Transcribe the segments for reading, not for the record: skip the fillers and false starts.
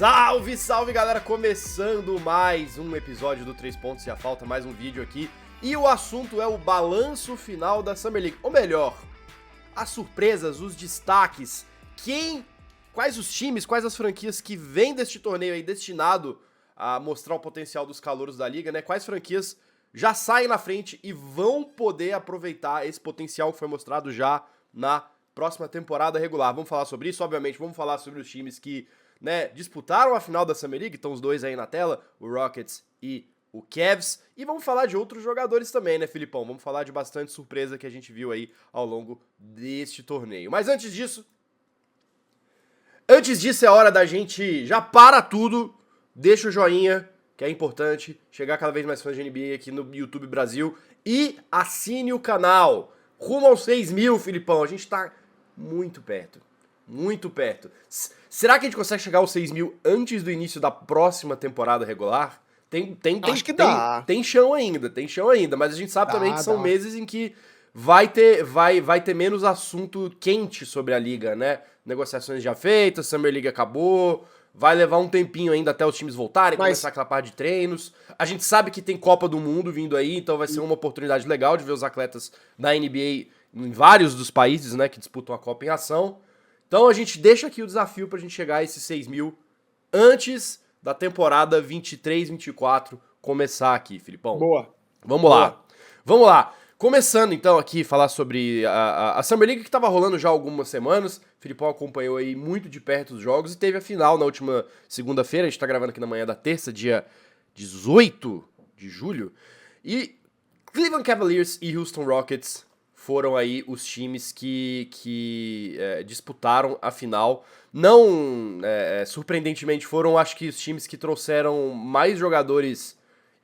Salve, salve galera, começando mais um episódio do 3 Pontos e a Falta, mais um vídeo aqui. E o assunto é o balanço final da Summer League, ou melhor, as surpresas, os destaques, quais os times, quais as franquias que vêm deste torneio aí destinado a mostrar o potencial dos calouros da liga, né? Quais franquias já saem na frente e vão poder aproveitar esse potencial que foi mostrado já na próxima temporada regular. Vamos falar sobre isso, obviamente, vamos falar sobre os times que, né, disputaram a final da Summer League, estão os dois aí na tela, o Rockets e o Cavs, e vamos falar de outros jogadores também, né, Filipão? Vamos falar de bastante surpresa que a gente viu aí ao longo deste torneio. Mas antes disso é hora da gente já para tudo, deixa o joinha, que é importante, chegar cada vez mais fãs de NBA aqui no YouTube Brasil, e assine o canal, rumo aos 6 mil, Filipão, a gente tá muito perto. Muito perto. Será que a gente consegue chegar aos 6 mil antes do início da próxima temporada regular? Acho que dá. Tem chão ainda, mas a gente sabe também que são meses em que vai ter menos assunto quente sobre a liga, né? Negociações já feitas, Summer League acabou, vai levar um tempinho ainda até os times voltarem, começar aquela parte de treinos. A gente sabe que tem Copa do Mundo vindo aí, então vai ser uma oportunidade legal de ver os atletas da NBA em vários dos países, né, que disputam a Copa em ação. Então a gente deixa aqui o desafio pra gente chegar a esses 6 mil antes da temporada 23-24 começar aqui, Filipão. Boa. Vamos lá. Começando então aqui falar sobre a Summer League que tava rolando já há algumas semanas. Filipão acompanhou aí muito de perto os jogos e teve a final na última segunda-feira. A gente tá gravando aqui na manhã da terça, dia 18 de julho. E Cleveland Cavaliers e Houston Rockets foram aí os times que disputaram a final. Não, surpreendentemente, foram, acho que, os times que trouxeram mais jogadores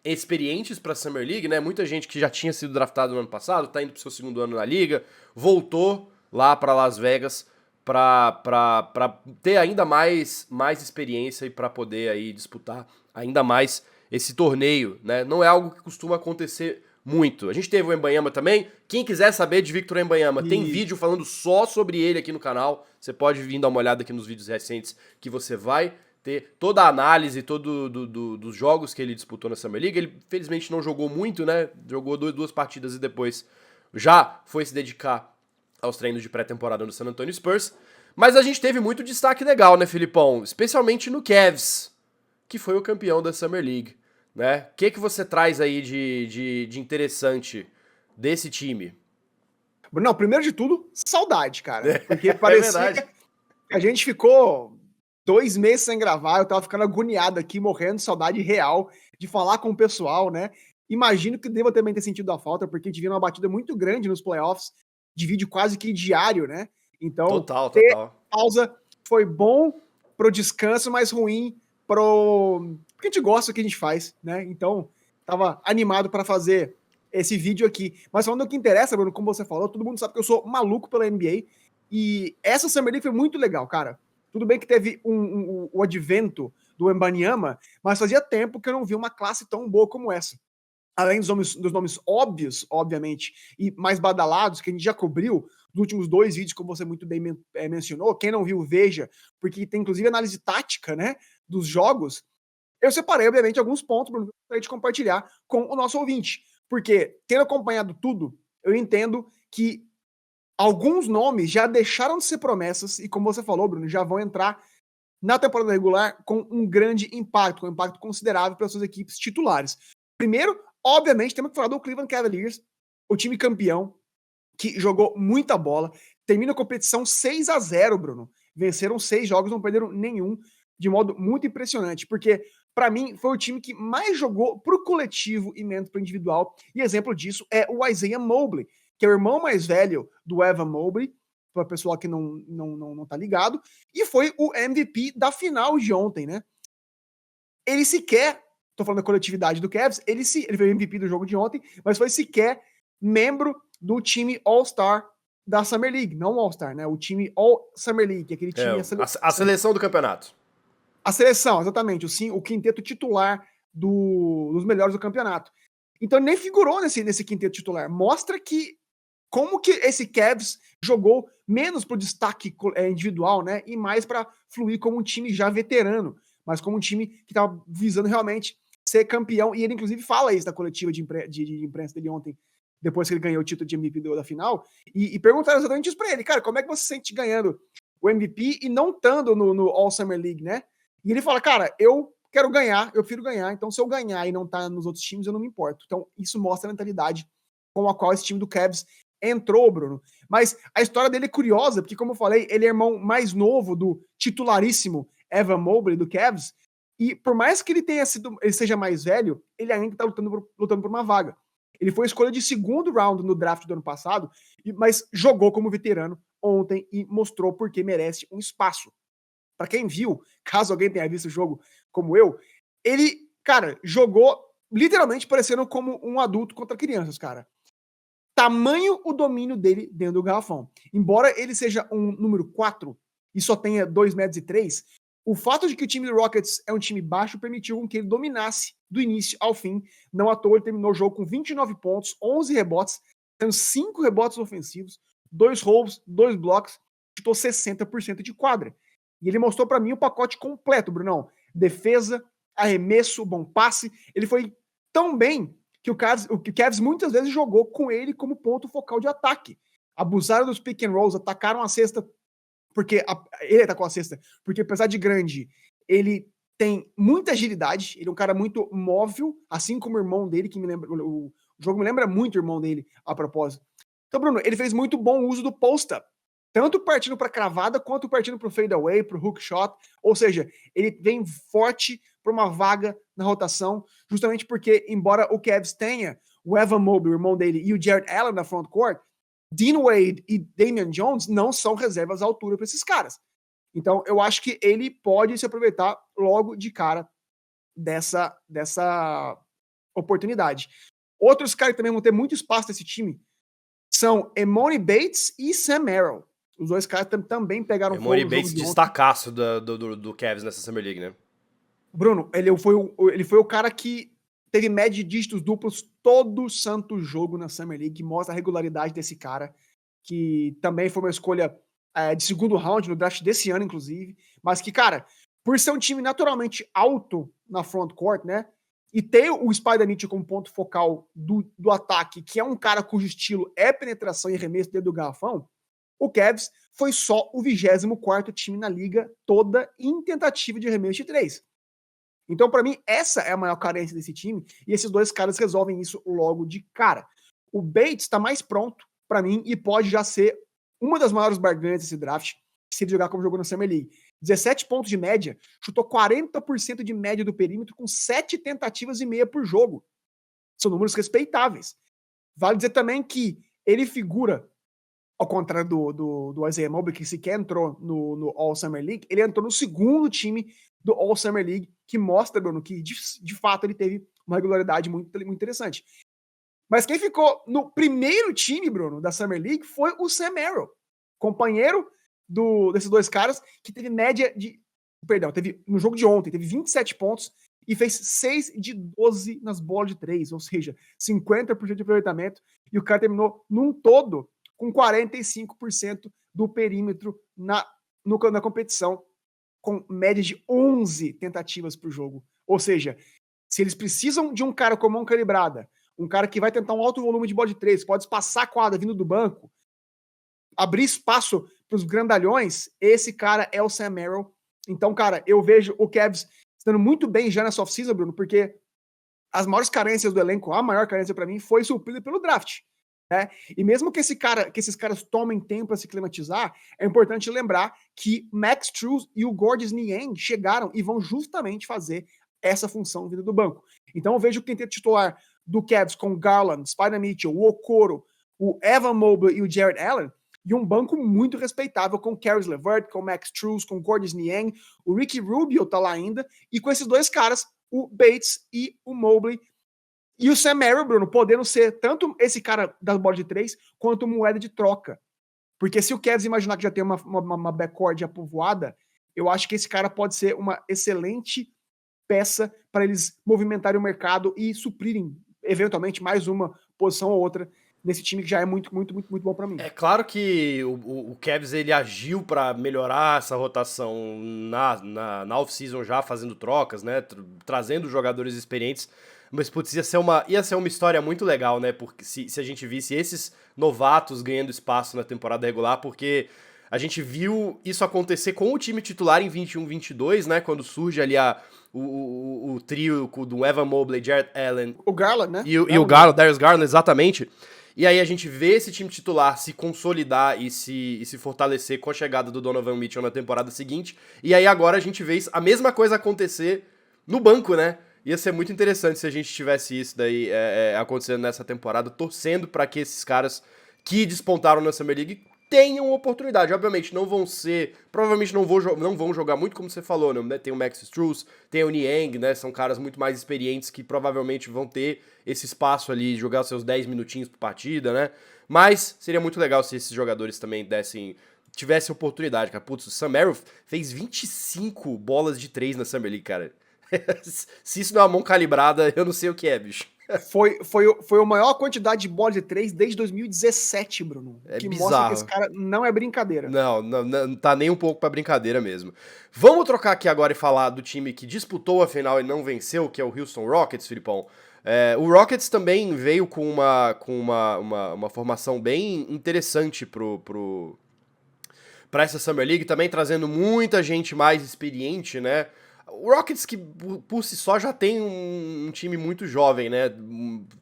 experientes pra Summer League, né? Muita gente que já tinha sido draftado no ano passado, tá indo pro seu segundo ano na liga, voltou lá pra Las Vegas pra ter ainda mais experiência e pra poder aí disputar ainda mais esse torneio, né? Não é algo que costuma acontecer muito. A gente teve o Wembanyama também. Quem quiser saber de Victor Wembanyama, tem vídeo falando só sobre ele aqui no canal. Você pode vir dar uma olhada aqui nos vídeos recentes que você vai ter toda a análise dos jogos que ele disputou na Summer League. Ele, felizmente, não jogou muito, né? Jogou duas partidas e depois já foi se dedicar aos treinos de pré-temporada no San Antonio Spurs. Mas a gente teve muito destaque legal, né, Filipão? Especialmente no Cavs, que foi o campeão da Summer League. Né? O que você traz aí de interessante desse time? Não, primeiro de tudo, saudade, cara. Porque parecia que a gente ficou 2 meses sem gravar, eu tava ficando agoniado aqui, morrendo de saudade real de falar com o pessoal, né? Imagino que deva também ter sentido a falta, porque a gente viu uma batida muito grande nos playoffs, de vídeo quase que diário, né? Então, total. Pausa foi bom pro descanso, mas ruim porque a gente gosta do que a gente faz, né? Então, tava animado para fazer esse vídeo aqui. Mas falando do que interessa, Bruno, como você falou, todo mundo sabe que eu sou maluco pela NBA. E essa Summer League foi muito legal, cara. Tudo bem que teve o advento do Wembanyama, mas fazia tempo que eu não vi uma classe tão boa como essa. Além dos nomes óbvios, obviamente, e mais badalados, que a gente já cobriu nos últimos 2 vídeos, como você muito bem mencionou. Quem não viu, veja, porque tem inclusive análise tática, né, dos jogos. Eu separei, obviamente, alguns pontos para a gente compartilhar com o nosso ouvinte. Porque, tendo acompanhado tudo, eu entendo que alguns nomes já deixaram de ser promessas e, como você falou, Bruno, já vão entrar na temporada regular com um grande impacto, com um impacto considerável para as suas equipes titulares. Primeiro, obviamente, temos que falar do Cleveland Cavaliers, o time campeão, que jogou muita bola, termina a competição 6-0, Bruno. Venceram 6 jogos, não perderam nenhum, de modo muito impressionante, porque, para mim, foi o time que mais jogou pro coletivo e menos pro individual, e exemplo disso é o Isaiah Mobley, que é o irmão mais velho do Evan Mobley, para o pessoal que não tá ligado, e foi o MVP da final de ontem, né? Ele sequer, tô falando da coletividade do Cavs, ele foi o MVP do jogo de ontem, mas foi sequer membro do time All-Star da Summer League, não All-Star, né? O time All-Summer League, aquele time... A seleção do campeonato. A seleção, exatamente, o quinteto titular dos melhores do campeonato. Então ele nem figurou nesse quinteto titular. Mostra que como que esse Cavs jogou menos pro destaque individual, né? E mais para fluir como um time já veterano. mas como um time que estava visando realmente ser campeão, e ele inclusive fala isso na coletiva de imprensa dele ontem, depois que ele ganhou o título de MVP da final, e perguntaram exatamente isso pra ele, cara, como é que você se sente ganhando o MVP e não estando no All Summer League, né? E ele fala, cara, eu quero ganhar, eu prefiro ganhar, então se eu ganhar e não tá nos outros times, eu não me importo. Então isso mostra a mentalidade com a qual esse time do Cavs entrou, Bruno. Mas a história dele é curiosa, porque como eu falei, ele é irmão mais novo do titularíssimo Evan Mobley do Cavs, e por mais que ele seja mais velho, ele ainda tá lutando por uma vaga. Ele foi escolha de segundo round no draft do ano passado, mas jogou como veterano ontem e mostrou porque merece um espaço. Para quem viu, caso alguém tenha visto o jogo como eu, ele, cara, jogou literalmente parecendo como um adulto contra crianças, cara. Tamanho o domínio dele dentro do garrafão. Embora ele seja um número 4 e só tenha 2,3 metros, o fato de que o time do Rockets é um time baixo permitiu com que ele dominasse do início ao fim. Não à toa ele terminou o jogo com 29 pontos, 11 rebotes, tendo 5 rebotes ofensivos, 2 roubos, 2 blocos, chutou 60% de quadra. E ele mostrou para mim o pacote completo, Brunão. Defesa, arremesso, bom passe. Ele foi tão bem que o Cavs muitas vezes jogou com ele como ponto focal de ataque. Abusaram dos pick and rolls, atacaram a cesta, porque ele atacou a cesta, porque apesar de grande, ele tem muita agilidade, ele é um cara muito móvel, assim como o irmão dele, que me lembra, o jogo me lembra muito o irmão dele, a propósito. Então, Bruno, ele fez muito bom uso do post-up, tanto partindo para cravada, quanto partindo para o fadeaway, para o hook shot, ou seja, ele vem forte para uma vaga na rotação, justamente porque, embora o Cavs tenha o Evan Mobley, o irmão dele, e o Jarrett Allen na front court, Dean Wade e Damian Jones não são reservas à altura para esses caras. Então, eu acho que ele pode se aproveitar logo de cara dessa oportunidade. Outros caras que também vão ter muito espaço nesse time são Emoni Bates e Sam Merrill. Os dois caras também pegaram fogo no jogo de ontem. Emoni Bates, destacaço do Cavs nessa Summer League, né? Bruno, ele foi o cara que teve média de dígitos duplos todo santo jogo na Summer League, que mostra a regularidade desse cara, que também foi uma escolha de segundo round no draft desse ano, inclusive, mas que, cara, por ser um time naturalmente alto na front court, né, e ter o Spider Mitchell como ponto focal do ataque, que é um cara cujo estilo é penetração e arremesso dentro do garrafão, o Cavs foi só o 24º time na liga toda em tentativa de arremesso de 3. Então, para mim, essa é a maior carência desse time, e esses dois caras resolvem isso logo de cara. O Bates está mais pronto, para mim, e pode já ser uma das maiores barganhas desse draft, se ele jogar como jogou na Summer League. 17 pontos de média, chutou 40% de média do perímetro, com 7 tentativas e meia por jogo. São números respeitáveis. Vale dizer também que ele figura, ao contrário do Isaiah Mobley, que sequer entrou no All Summer League, ele entrou no segundo time do All Summer League, que mostra, Bruno, que de fato ele teve uma regularidade muito, muito interessante. Mas quem ficou no primeiro time, Bruno, da Summer League foi o Sam Merrill, companheiro desses dois caras, que teve média de... Perdão, no jogo de ontem, teve 27 pontos e fez 6 de 12 nas bolas de 3, ou seja, 50% de aproveitamento, e o cara terminou num todo com 45% do perímetro na competição, com média de 11 tentativas por jogo. Ou seja, se eles precisam de um cara com mão calibrada, um cara que vai tentar um alto volume de bola de 3, pode espaçar a quadra vindo do banco, abrir espaço para os grandalhões, esse cara é o Sam Merrill. Então, cara, eu vejo o Cavs estando muito bem já nessa off-season, Bruno, porque as maiores carências do elenco, a maior carência para mim, foi suprida pelo draft. Né? E mesmo que esses caras tomem tempo para se climatizar, é importante lembrar que Max Strus e o Gorgeous Niang chegaram e vão justamente fazer essa função vindo do banco. Então eu vejo o quinteto titular do Cavs com Garland, Spider Mitchell, o Okoro, o Evan Mobley e o Jarrett Allen, e um banco muito respeitável com Caris LeVert, com Max Strus, com Gorgeous Niang, o Ricky Rubio tá lá ainda, e com esses dois caras, o Bates e o Mobley, e o Sam Merrill, Bruno, podendo ser tanto esse cara das bolas de 3, quanto moeda de troca. Porque se o Cavs imaginar que já tem uma backcourt já povoada, eu acho que esse cara pode ser uma excelente peça para eles movimentarem o mercado e suprirem, eventualmente, mais uma posição ou outra nesse time que já é muito, muito, muito, muito bom pra mim. É claro que o Cavs ele agiu para melhorar essa rotação na off-season já, fazendo trocas, né? Trazendo jogadores experientes. Mas, putz, ia ser uma história muito legal, né? Porque se a gente visse esses novatos ganhando espaço na temporada regular, porque a gente viu isso acontecer com o time titular em 21-22, né? Quando surge ali o trio do Evan Mobley, Jarrett Allen O Garland, né? e o Garland, Darius Garland, exatamente. E aí a gente vê esse time titular se consolidar e se fortalecer com a chegada do Donovan Mitchell na temporada seguinte. E aí agora a gente vê a mesma coisa acontecer no banco, né? Ia ser muito interessante se a gente tivesse isso daí acontecendo nessa temporada, torcendo para que esses caras que despontaram na Summer League tenham oportunidade. Obviamente, não vão ser. Provavelmente não vão jogar muito, como você falou, né? Tem o Max Strus, tem o Niang, né? São caras muito mais experientes que provavelmente vão ter esse espaço ali, jogar os seus 10 minutinhos por partida, né? Mas seria muito legal se esses jogadores também tivessem oportunidade, cara. Putz, o Sam Merrill fez 25 bolas de 3 na Summer League, cara. Se isso não é uma mão calibrada, eu não sei o que é, bicho. Foi a maior quantidade de bola de 3 desde 2017, Bruno. É que bizarro. Mostra que esse cara não é brincadeira. Não tá nem um pouco pra brincadeira mesmo. Vamos trocar aqui agora e falar do time que disputou a final e não venceu, que é o Houston Rockets, Filipão. O Rockets também veio com uma formação bem interessante pra essa Summer League, também trazendo muita gente mais experiente, né? O Rockets, que por si só já tem um time muito jovem, né?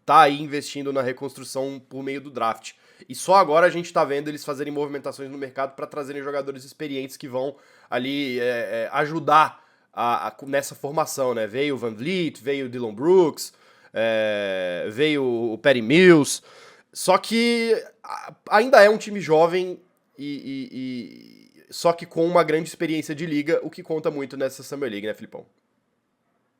Tá aí investindo na reconstrução por meio do draft. E só agora a gente tá vendo eles fazerem movimentações no mercado para trazerem jogadores experientes que vão ali ajudar nessa formação, né? Veio o Van Vliet, veio o Dillon Brooks, veio o Patty Mills. Só que ainda é um time jovem só que com uma grande experiência de liga, o que conta muito nessa Summer League, né, Filipão?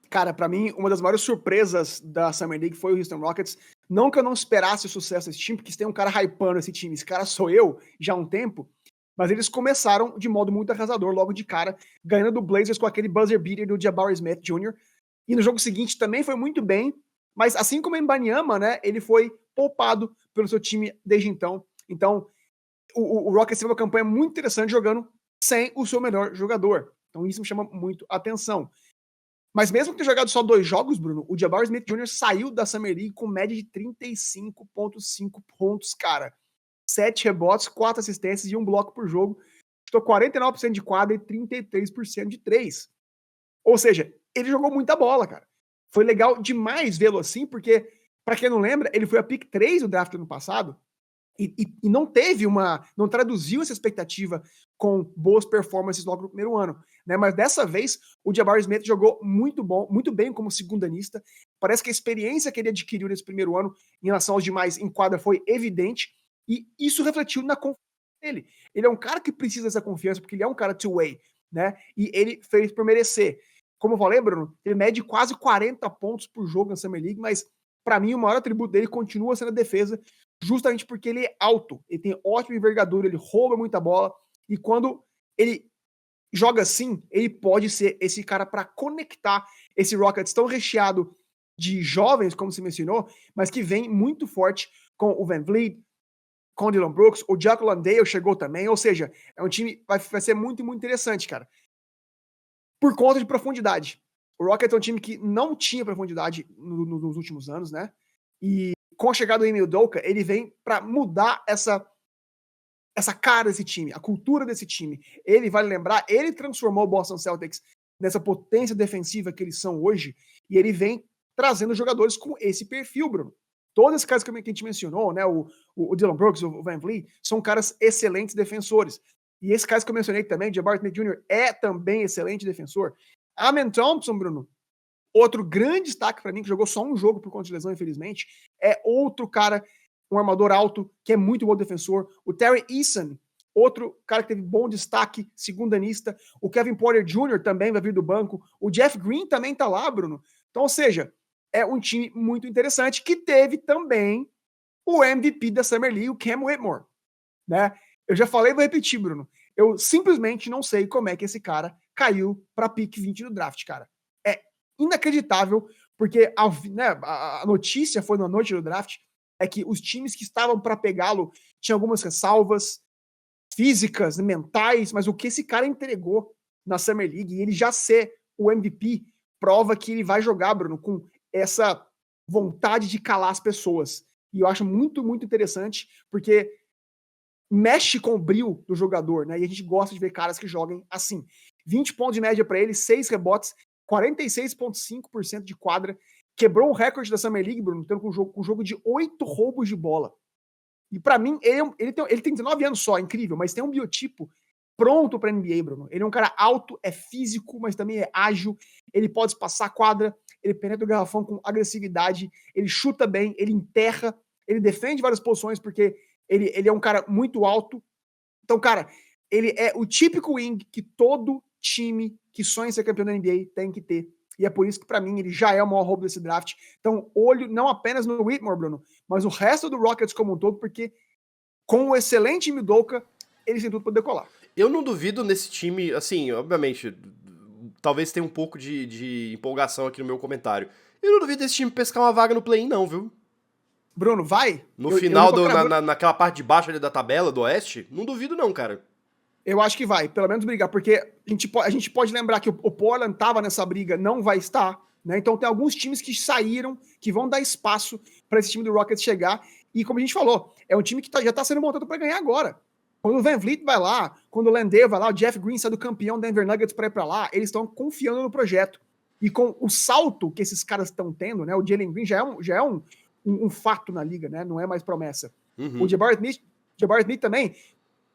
Cara, pra mim, uma das maiores surpresas da Summer League foi o Houston Rockets. Não que eu não esperasse o sucesso desse time, porque tem um cara hypando esse time. Esse cara sou eu, já há um tempo. Mas eles começaram de modo muito arrasador, logo de cara, ganhando do Blazers com aquele buzzer beater do Jabari Smith Jr. E no jogo seguinte também foi muito bem, mas assim como o Mbanyama, né, ele foi poupado pelo seu time desde então. Então, o Rockets teve uma campanha muito interessante jogando sem o seu melhor jogador. Então isso me chama muito a atenção. Mas mesmo que tenha jogado só 2 jogos, Bruno, o Jabari Smith Jr. saiu da Summer League com média de 35,5 pontos, cara. 7 rebotes, 4 assistências e 1 bloco por jogo. Chutou 49% de quadra e 33% de 3. Ou seja, ele jogou muita bola, cara. Foi legal demais vê-lo assim, porque, pra quem não lembra, ele foi a pick 3 do draft do ano passado, e não teve não traduziu essa expectativa com boas performances logo no primeiro ano, né? Mas dessa vez o Jabari Smith jogou muito bem como segundanista. Parece que a experiência que ele adquiriu nesse primeiro ano em relação aos demais em quadra foi evidente, e isso refletiu na confiança dele. Ele é um cara que precisa dessa confiança, porque ele é um cara two-way, né? E ele fez por merecer. Como eu falei, Bruno, ele mede quase 40 pontos por jogo na Summer League, mas para mim o maior atributo dele continua sendo a defesa, justamente porque ele é alto, ele tem ótima envergadura, ele rouba muita bola, e quando ele joga assim, ele pode ser esse cara para conectar esse Rockets tão recheado de jovens, como você mencionou, mas que vem muito forte com o Van Vliet, com o Dillon Brooks, o Jack Landale chegou também, ou seja, é um time vai ser muito, muito interessante, cara. Por conta de profundidade. O Rockets é um time que não tinha profundidade nos últimos anos, né? E com a chegada do Ime Udoka, ele vem para mudar essa cara desse time, a cultura desse time. Ele, vale lembrar, ele transformou o Boston Celtics nessa potência defensiva que eles são hoje, e ele vem trazendo jogadores com esse perfil, Bruno. Todos esses caras que a gente mencionou, né, o Dillon Brooks, o Van Vliet, são caras excelentes defensores. E esse caso que eu mencionei também, Jabari Smith Jr., é também excelente defensor. Amen Thompson, Bruno, outro grande destaque para mim, que jogou só um jogo por conta de lesão, infelizmente, é outro cara, um armador alto, que é muito bom defensor. O Terry Eason, outro cara que teve bom destaque, segundanista. O Kevin Porter Jr. também vai vir do banco. O Jeff Green também tá lá, Bruno. Então, ou seja, é um time muito interessante, que teve também o MVP da Summer League, o Cam Whitmore, né? Eu já falei e vou repetir, Bruno. Eu simplesmente não sei como é que esse cara caiu pra pick 20 do draft, cara. É inacreditável, porque a notícia foi na noite do draft, é que os times que estavam para pegá-lo tinham algumas ressalvas físicas, mentais, mas o que esse cara entregou na Summer League, e ele já ser o MVP, prova que ele vai jogar, Bruno, com essa vontade de calar as pessoas. E eu acho muito, muito interessante, porque mexe com o brilho do jogador, né? E a gente gosta de ver caras que joguem assim. 20 pontos de média para ele, 6 rebotes, 46,5% de quadra. Quebrou o recorde da Summer League, Bruno, tendo com um jogo de 8 roubos de bola. E para mim, ele tem 19 anos só, incrível, mas tem um biotipo pronto pra NBA, Bruno. Ele é um cara alto, é físico, mas também é ágil. Ele pode passar a quadra, ele penetra o garrafão com agressividade, ele chuta bem, ele enterra, ele defende várias posições, porque ele é um cara muito alto. Então, cara, ele é o típico wing que todo time que sonha em ser campeão da NBA tem que ter. E é por isso que, pra mim, ele já é o maior roubo desse draft. Então, olho não apenas no Whitmore, Bruno, mas o resto do Rockets como um todo, porque com o excelente Udoka, eles têm tudo pra decolar. Eu não duvido nesse time, assim, obviamente, talvez tenha um pouco de empolgação aqui no meu comentário. Eu não duvido desse time pescar uma vaga no play-in, não, viu? Bruno, vai? No final, naquela parte de baixo ali da tabela do Oeste, não duvido não, cara. Eu acho que vai, pelo menos brigar, porque a gente pode lembrar que o Portland estava nessa briga, não vai estar, né? Então tem alguns times que saíram, que vão dar espaço para esse time do Rockets chegar, e como a gente falou, é um time que já tá sendo montado para ganhar agora. Quando o Van Vliet vai lá, quando o Landale vai lá, o Jeff Green sai do campeão Denver Nuggets para ir para lá, eles estão confiando no projeto. E com o salto que esses caras estão tendo, né? O Jalen Green já é um fato na liga, né? Não é mais promessa. Uhum. O Jabari Smith também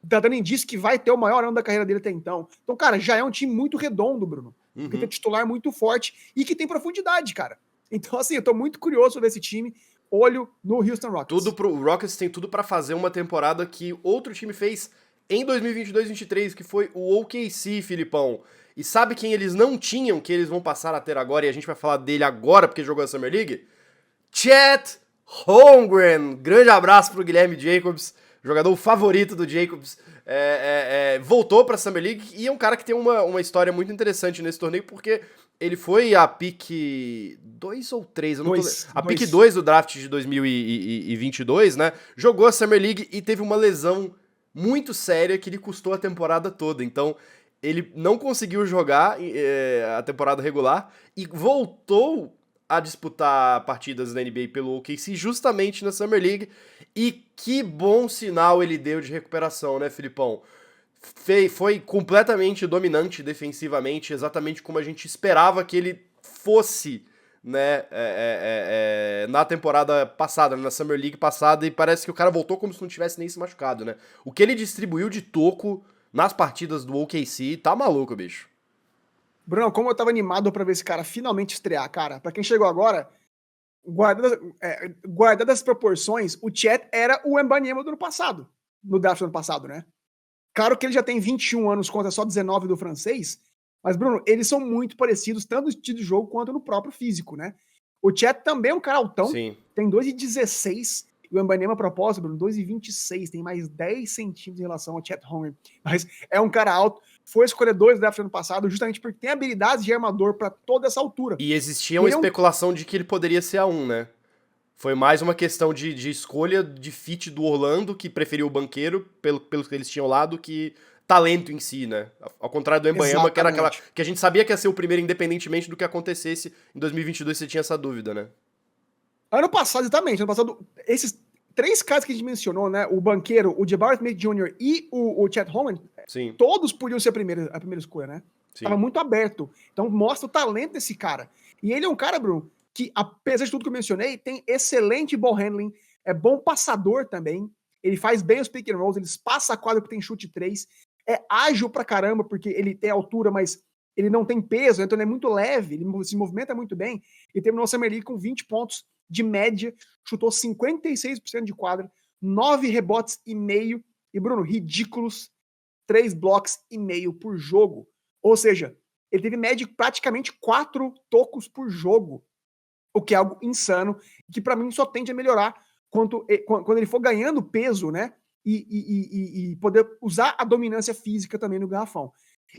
tá dando indício que vai ter o maior ano da carreira dele até então. Então, cara, já é um time muito redondo, Bruno. Uhum. Que tem titular muito forte e que tem profundidade, cara. Então, assim, eu tô muito curioso ver esse time. Olho no Houston Rockets. O Rockets tem tudo pra fazer uma temporada que outro time fez em 2022-23, que foi o OKC, Filipão. E sabe quem eles não tinham, que eles vão passar a ter agora, e a gente vai falar dele agora porque jogou a Summer League? Chet Holmgren. Grande abraço pro Guilherme Jacobs, jogador favorito do Jacobs. Voltou pra Summer League e é um cara que tem uma história muito interessante nesse torneio, porque ele foi a pick 2 ou 3, eu não tô lembrando. A pick 2 do draft de 2022, né? Jogou a Summer League e teve uma lesão muito séria que lhe custou a temporada toda. Então, ele não conseguiu jogar a temporada regular e voltou a disputar partidas na NBA pelo OKC justamente na Summer League. E que bom sinal ele deu de recuperação, né, Filipão? Foi completamente dominante defensivamente, exatamente como a gente esperava que ele fosse, né, na temporada passada, na Summer League passada, e parece que o cara voltou como se não tivesse nem se machucado, né? O que ele distribuiu de toco nas partidas do OKC, tá maluco, bicho. Bruno, como eu tava animado pra ver esse cara finalmente estrear, cara. Pra quem chegou agora, guardadas as proporções, o Chet era o Mbanyama do ano passado, no draft do ano passado, né? Claro que ele já tem 21 anos contra só 19 do francês, mas, Bruno, eles são muito parecidos, tanto no estilo de jogo quanto no próprio físico, né? O Chet também é um cara altão, Sim. tem 2,16, e o Mbanyama, a propósito, Bruno, 2,26, tem mais 10 centímetros em relação ao Chet Holmgren, mas é um cara alto, foi escolher 2 do draft ano passado, justamente porque tem habilidades de armador pra toda essa altura. E existia uma especulação de que ele poderia ser a 1, né? Foi mais uma questão de escolha de fit do Orlando, que preferiu o banqueiro, pelo que eles tinham lá, do que talento em si, né? Ao contrário do Mbanyama, que era aquela que a gente sabia que ia ser o primeiro independentemente do que acontecesse. Em 2022 você tinha essa dúvida, né? Ano passado, exatamente. Ano passado, esses 3 caras que a gente mencionou, né? O banqueiro, o Jabari Smith Jr. e o Chet Holmgren, sim, todos podiam ser a primeira escolha, né? sim. Tava muito aberto. Então mostra o talento desse cara. E ele é um cara, Bruno, que apesar de tudo que eu mencionei, tem excelente ball handling, é bom passador também, ele faz bem os pick and rolls, ele passa a quadra porque tem chute 3, é ágil pra caramba, porque ele tem altura, mas ele não tem peso, então ele é muito leve, ele se movimenta muito bem, e terminou a Summer League com 20 pontos de média, chutou 56% de quadra, 9 rebotes e meio, e Bruno, ridículos 3 blocos e meio por jogo. Ou seja, ele teve média de praticamente 4 tocos por jogo, o que é algo insano, que pra mim só tende a melhorar quando ele for ganhando peso, né? E poder usar a dominância física também no garrafão.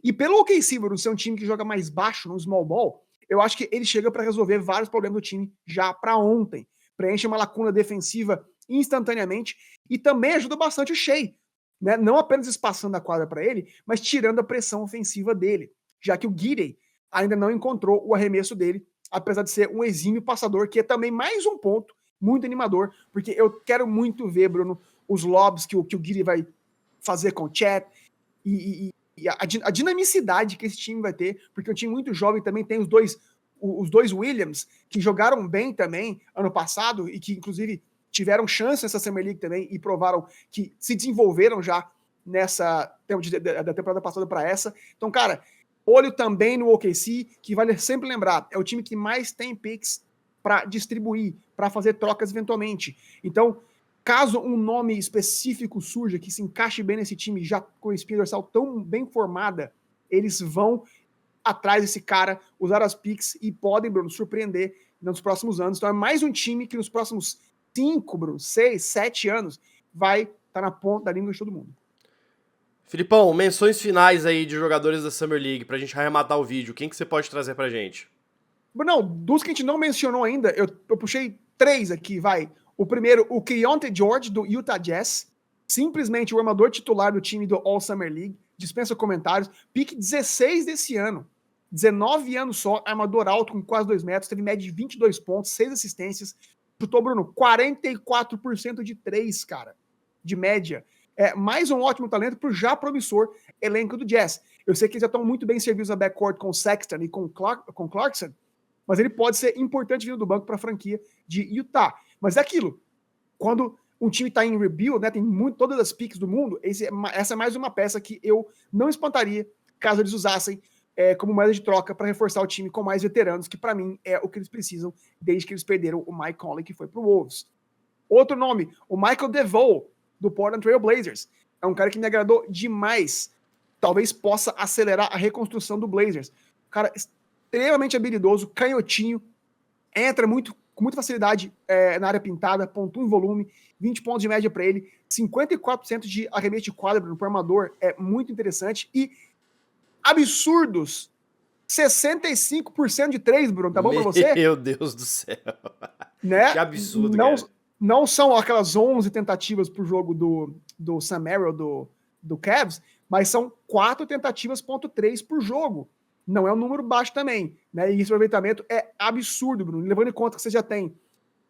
E pelo OKC, Bruno, ser um time que joga mais baixo no small ball, eu acho que ele chega pra resolver vários problemas do time já pra ontem. Preenche uma lacuna defensiva instantaneamente, e também ajuda bastante o Shea, né? Não apenas espaçando a quadra para ele, mas tirando a pressão ofensiva dele, já que o Giddey ainda não encontrou o arremesso dele, apesar de ser um exímio passador, que é também mais um ponto muito animador, porque eu quero muito ver, Bruno, os lobs que o Giddey vai fazer com o Chet, e a dinamicidade que esse time vai ter, porque é um time muito jovem também, tem os dois Williams, que jogaram bem também ano passado, e que inclusive tiveram chance nessa Summer League também, e provaram que se desenvolveram já nessa da temporada passada para essa. Então, cara, olho também no OKC, que vale sempre lembrar, é o time que mais tem picks para distribuir, para fazer trocas eventualmente. Então, caso um nome específico surja que se encaixe bem nesse time, já com a espinha dorsal tão bem formada, eles vão atrás desse cara, usar as picks e podem, Bruno, surpreender nos próximos anos. Então é mais um time que nos próximos 5, Bruno, 6, 7 anos vai estar na ponta da língua de todo mundo. Filipão, menções finais aí de jogadores da Summer League pra gente arrematar o vídeo. Quem que você pode trazer pra gente? Bruno, dos que a gente não mencionou ainda, eu puxei 3 aqui, vai. O primeiro, o Keyonte George, do Utah Jazz. Simplesmente o armador titular do time do All Summer League. Dispensa comentários. Pique 16 desse ano. 19 anos só, armador alto com quase 2 metros, teve média de 22 pontos, 6 assistências. Chutou, Bruno, 44% de 3, cara, de média. É mais um ótimo talento pro já promissor elenco do Jazz. Eu sei que eles já estão muito bem servidos na backcourt com Sexton e com Clarkson, mas ele pode ser importante vindo do banco para a franquia de Utah. Mas é aquilo, quando um time está em rebuild, né, tem todas as picks do mundo, essa é mais uma peça que eu não espantaria caso eles usassem como moeda de troca para reforçar o time com mais veteranos, que para mim é o que eles precisam desde que eles perderam o Mike Conley, que foi pro Wolves. Outro nome, o Michael DeVoe, do Portland Trail Blazers. É um cara que me agradou demais. Talvez possa acelerar a reconstrução do Blazers. Cara extremamente habilidoso, canhotinho, entra com muita facilidade na área pintada, pontua em volume, 20 pontos de média para ele, 54% de arremesso de quadra no armador, é muito interessante, e absurdos 65% de 3, Bruno, tá bom pra você? Meu Deus do céu. Né? Que absurdo, não, cara. Não são aquelas 11 tentativas por jogo do Sam Merrill, do Cavs, mas são 4 tentativas, ponto 3 por jogo. Não é um número baixo também, né? E esse aproveitamento é absurdo, Bruno. Levando em conta que você já tem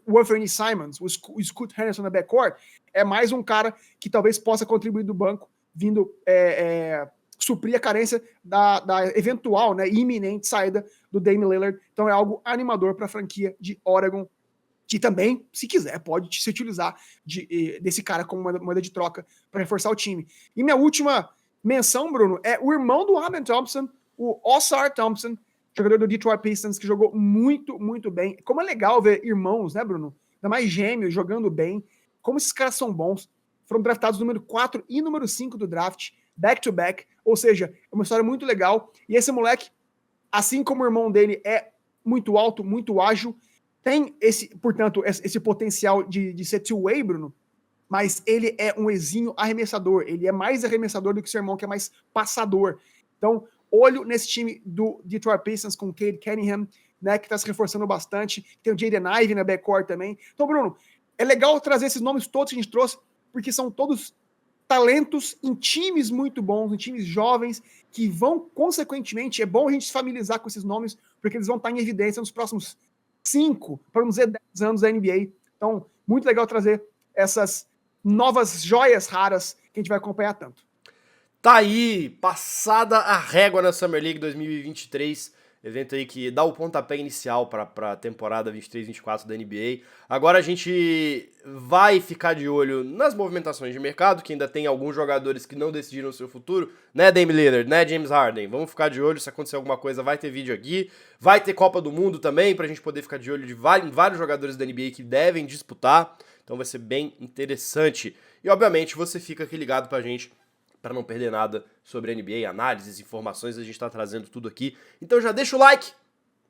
o Anthony Simons, o Scoot Henderson na backcourt, é mais um cara que talvez possa contribuir do banco, vindo suprir a carência da eventual, né, iminente saída do Damian Lillard. Então é algo animador para a franquia de Oregon, que também, se quiser, pode se utilizar desse cara como moeda de troca para reforçar o time. E minha última menção, Bruno, é o irmão do Amen Thompson, o Ausar Thompson, jogador do Detroit Pistons, que jogou muito, muito bem. Como é legal ver irmãos, né, Bruno? Ainda mais gêmeos jogando bem. Como esses caras são bons. Foram draftados número 4 e número 5 do draft, back-to-back. Ou seja, é uma história muito legal. E esse moleque, assim como o irmão dele é muito alto, muito ágil, tem portanto, esse potencial de ser two-way, Bruno, mas ele é um exímio arremessador. Ele é mais arremessador do que seu irmão, que é mais passador. Então, olho nesse time do Detroit Pistons com o Cade Cunningham, né, que está se reforçando bastante. Tem o Jaden Ivey na backcourt também. Então, Bruno, é legal trazer esses nomes todos que a gente trouxe, porque são todos talentos em times muito bons, em times jovens, que vão, consequentemente, é bom a gente se familiarizar com esses nomes, porque eles vão estar em evidência nos próximos 5, para não dizer 10 anos da NBA. Então, muito legal trazer essas novas joias raras que a gente vai acompanhar tanto. Tá aí, passada a régua na Summer League 2023, evento aí que dá o pontapé inicial para a temporada 23-24 da NBA. Agora a gente vai ficar de olho nas movimentações de mercado, que ainda tem alguns jogadores que não decidiram o seu futuro, né, Damian Lillard, né, James Harden. Vamos ficar de olho, se acontecer alguma coisa vai ter vídeo aqui. Vai ter Copa do Mundo também, pra gente poder ficar de olho em vários jogadores da NBA que devem disputar. Então vai ser bem interessante. E obviamente você fica aqui ligado pra gente, para não perder nada sobre a NBA, análises, informações, a gente tá trazendo tudo aqui. Então já deixa o like,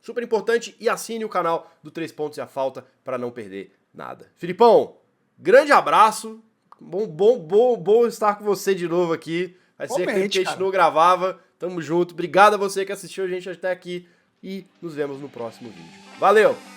super importante, e assine o canal do 3 Pontos e a Falta para não perder nada. Filipão, grande abraço, bom estar com você de novo aqui. Vai ser aquilo que a gente não gravava, tamo junto. Obrigado a você que assistiu a gente até aqui e nos vemos no próximo vídeo. Valeu!